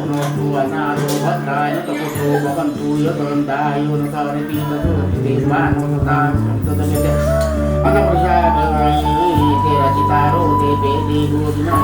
notu anaro batay tapuso bakantuyo tayo nakaripita to timan ta to anak siya kaya citaro di budina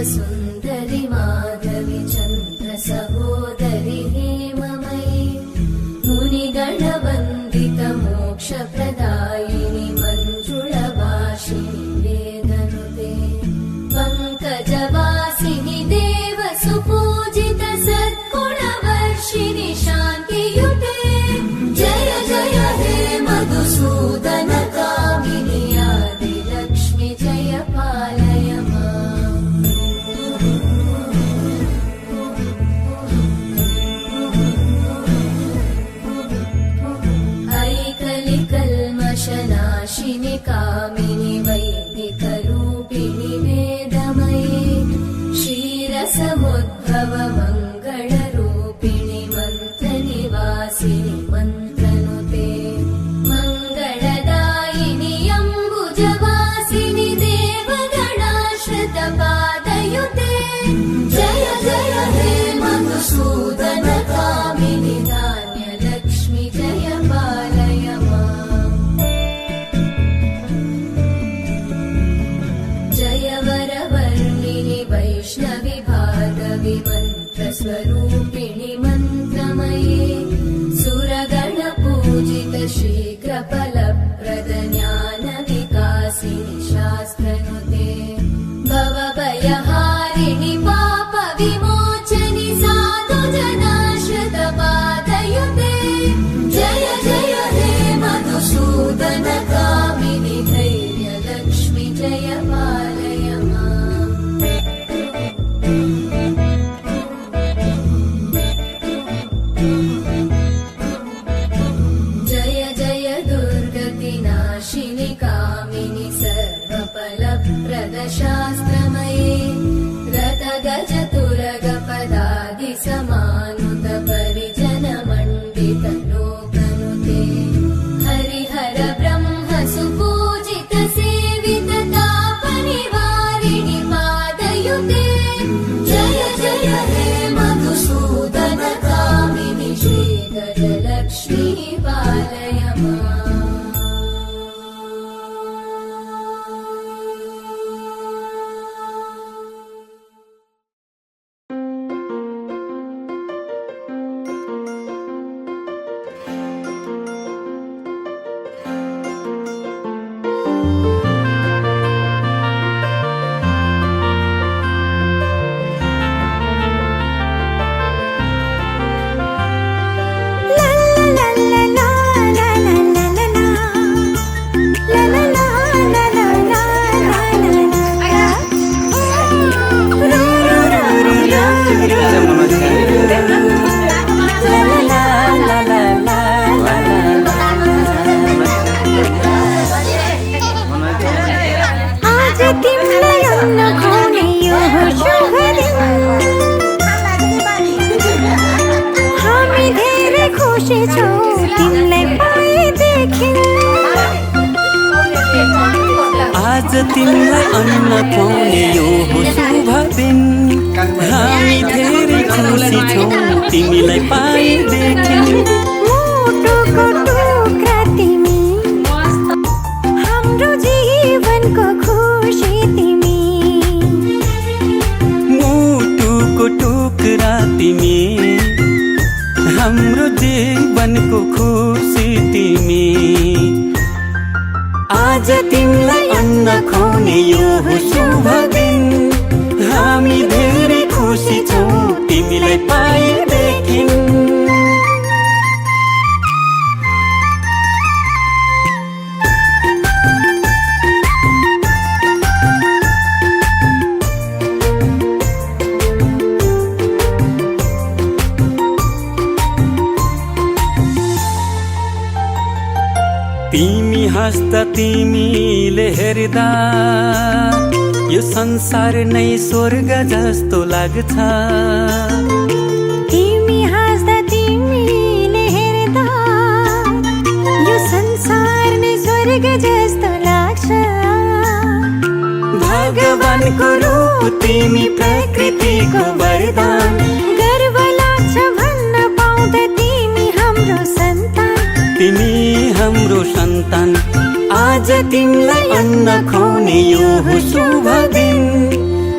सुन्दरि माधवि चन्द्र सहोदरि हेममयि मुनिगणवन्दित मोक्षप्रदायिनि मञ्जुळभाषिणि वेदनुते पङ्कजवासिनि देवसुपूजित सद्गुणवर्षिणि शान्तियुते जय जय हे मधुसूदन कामिनि आदिलक्ष्मि जय पालय कल्मषनाशिनि कामिनि वैदिकरूपिणि वेदमये क्षीरसमुद्भव मङ्गलरूपिणि मन्त्रनिवासिनि मन्त्रनुते मङ्गलदायिनि अम्बुजवासिनि देवगणाश्रितपादयुते जय जय हे मधुसूदन कामिनि धान्यलक्ष्मि जय पालय आज तिमीलाई अन्न खुवाउने यो हो शुभ दिन हामी धेरै खुसी छौँ तिमीलाई पाएदेखि मुटुको टुक्रा तिमी हाम्रो जीवनको खुसी तिमी मुटुको टुक्रा तिमी हाम्रो जीवनको खुसी तिमी आज तिमीलाई अन्न खुवाउने यो हो शुभ दिन हामी धेरै खुसी छौँ तिमीलाई पाएदेखि तिमी हाँस्दा तिमीले हेर्दा यो संसार नै स्वर्ग जस्तो लाग्छ तिमी हाँस्दा तिमीले हेर्दा यो संसार नै स्वर्ग जस्तो लाग्छ भगवानको रूप तिमी प्रकृतिको वरदान गर्व लाग्छ भन्न पाउँदा तिमी हाम्रो सन्तान तिमी हाम्रो सन्तान आज तिमीलाई अन्न खुवाउने यो हो शुभ दिन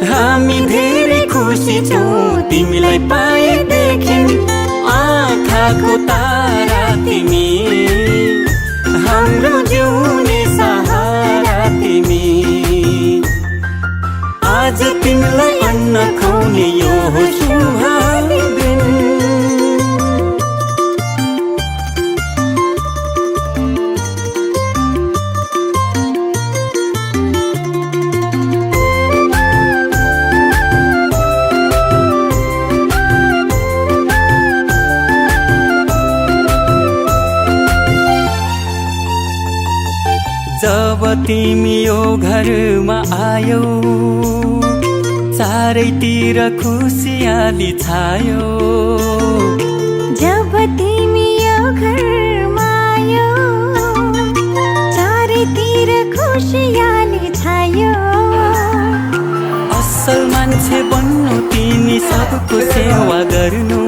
हामी धेरै खुसी छौँ तिमीलाई पाएदेखि आँखाको तारा तिमी हाम्रो जिउने सहारा तिमी आज तिमीलाई अन्न खुवाउने यो हो शुभ दिन जब तिमी यो घरमा आयौ चारैतिर खुसियाली छायो जब तिमी यो घरमा आयो चारैतिर खुसियाली छायो असल मान्छे बन्नु तिमी सबको सेवा गर्नु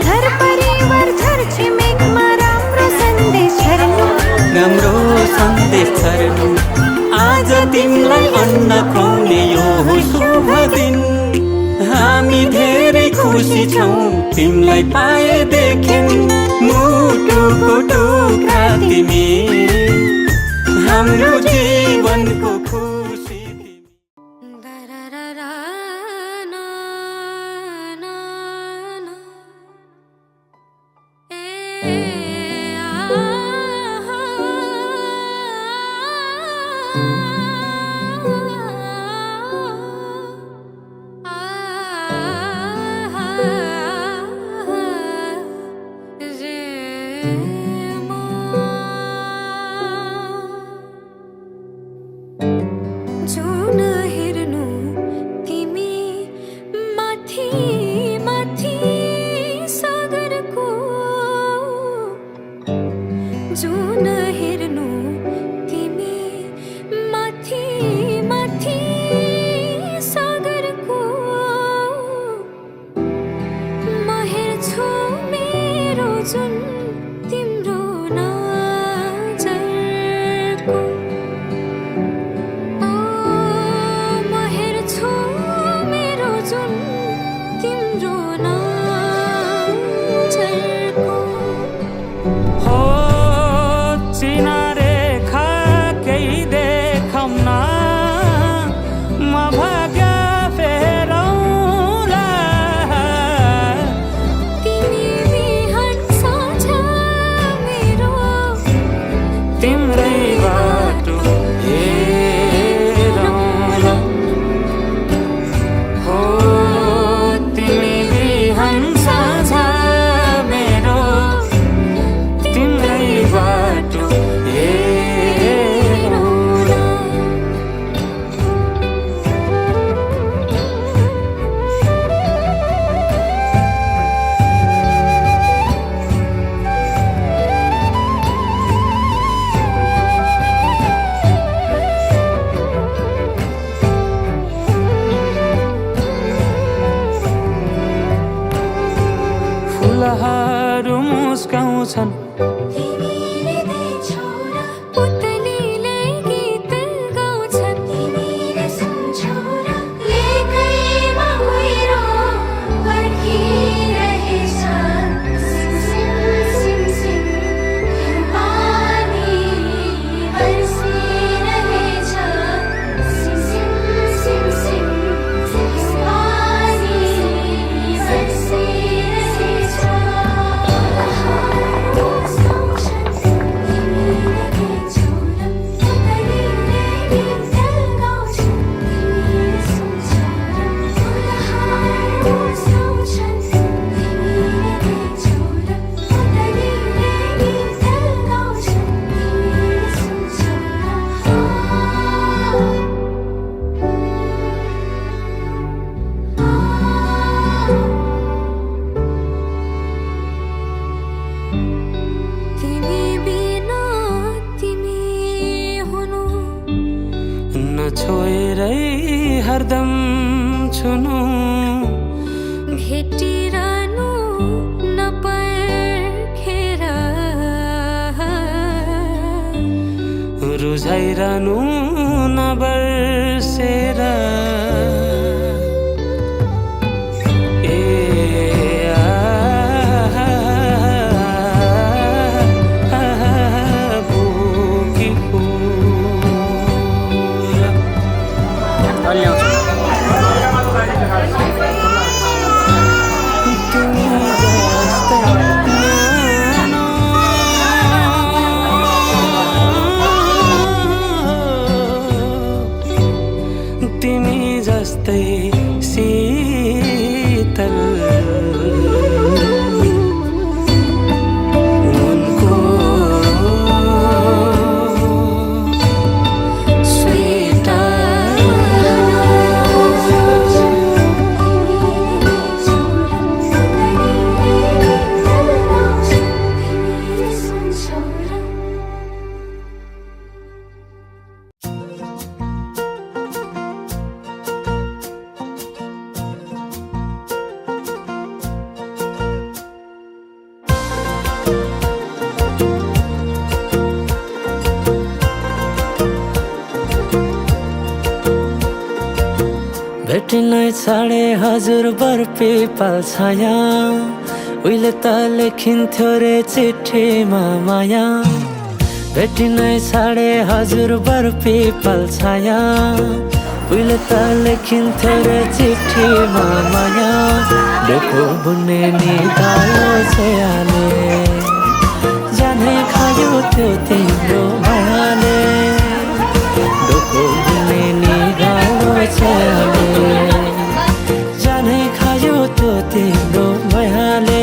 घर परिवार छरछिमेकमा राम्रो सन्देश छर्नु आज तिमीलाई अन्न खुवाउने यो हो शुभ दिन हामी धेरै खुसी छौँ तिमीलाई पाएदेखि मुटुको टुक्रा तिमी हाम्रो जीवनको खुसी तिमी छोएरै हरदम छुनु भेटिरहनु नपर्खेर रुझाइरहनु नबर्सेर तिमी जस्तै शीतल मनको भेटिनै छाडे हजुर बर्पी पाल्छाया उहिले त लेखिन्थ्यो रे चिठीमा माया भेटिनै छाडे हजुर बर्पी पाल्छाया उहिले त लेखिन्थ्यो रे चिठीमा माया डोको बुन्ने निकालो छयाले जानै खायो त्यो तिम्रो मायाले डोको बुन्ने निकालो छयाले जानै खायो त्यो तिम्रो मायाले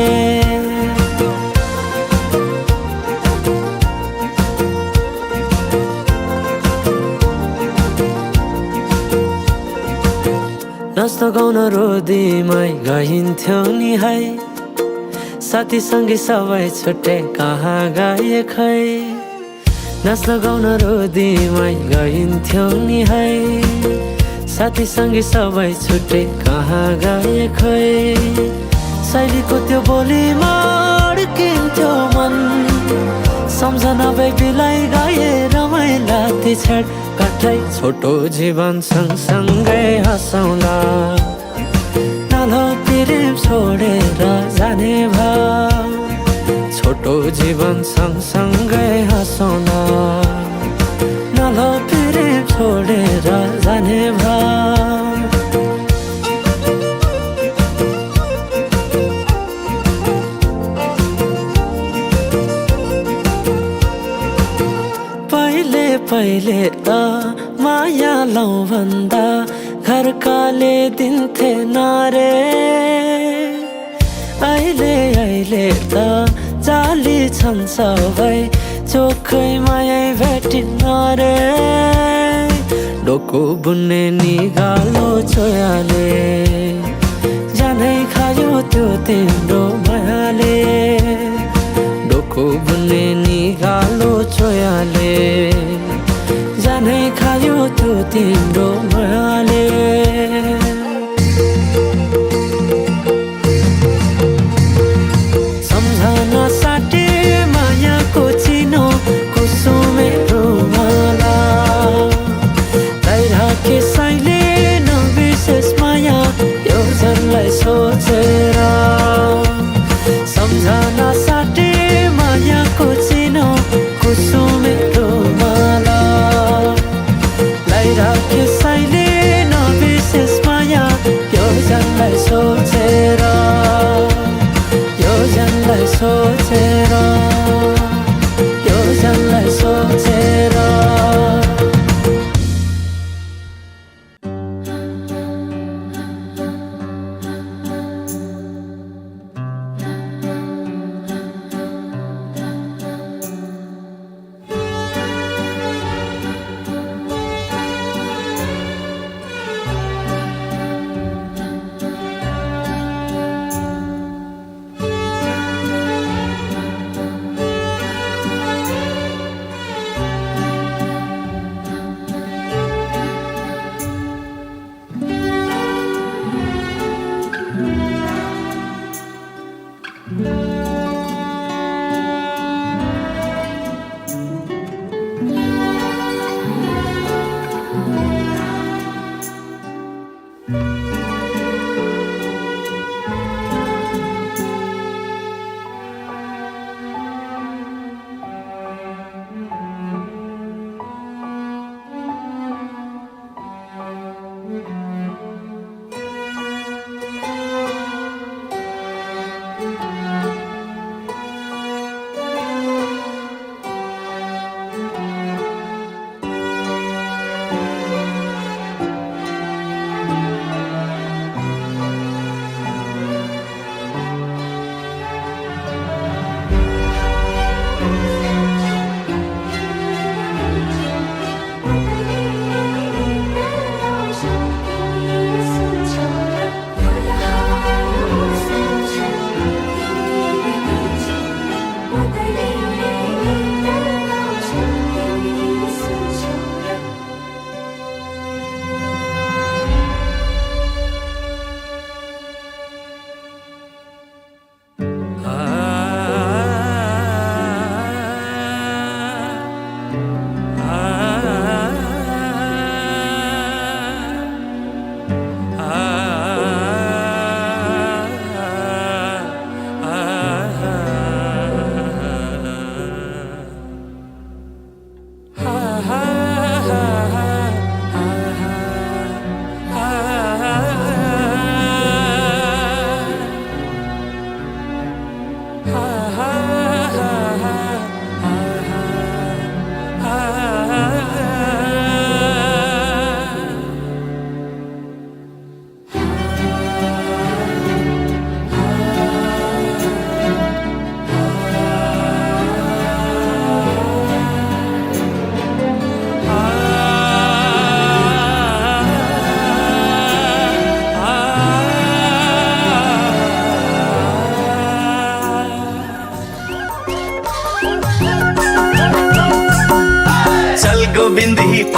नाच्न गाउन रोदीमै गइन्थ्यो नि है साथी सँगै सबै छुट्टै कहाँ गए खै नाच्न गाउन रोदीमै गइन्थ्यो नि है साथी सँगै सबै छुट्टै कहाँ गए खै शैलीको त्यो बोलीमा अड्किन्थ्यो मन सम्झना बेबीलाई गाए रमाइला ती छेड काठै छोटो जीवन सँगसँगै हँसौँला नालो प्रेम छोडेर जाने भाव छोटो जीवन सँगसँगै हँसौँला नालो प्रेम छोडेर जाने भाव पहिले त माया लौ भन्दा घरकाले दिन्थे नारे अहिले त जाली छन् सबै चोखै माया भेटिन्न रे डोको बुन्ने निगालो छोयाले जानै खायो त्यो तिम्रो मायाले डोको बुन्ने निगालो छोयाले जानै खायो त्यो तिम्रो मायाले सम्झना साटे मायाको चिनो कुसुमे रुमाला राखे साइले नबिर्सेस माया यो जनलाई सोचेर सम्झना साटे मायाको चिनो कुसुमे रुमाला राखे साइले नबिर्सेस माया यो जनलाई सोचेर यो जनलाई सोचेर यो जनलाई सोचेर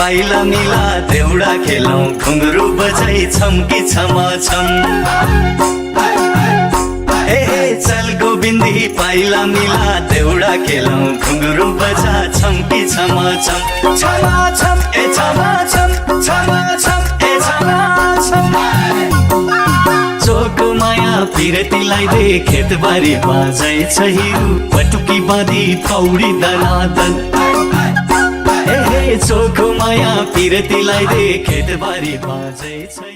पाइला मिला देउडा खेलौं घुङ्गरु बजाई छम्की छम छम चल गोबिन्दी पाइला मिला देउडा खेलौं घुङ्गरु बजा छम्की छम छम छम छम ए छम छम छम छम ए छम छम चोको माया पिरतीलाई दे खेतबारी बाजै छ हिउ पटुकी बाँधी पौडी दनादन चोको माया पिरतीलाई दे खेतबारी बाजै छ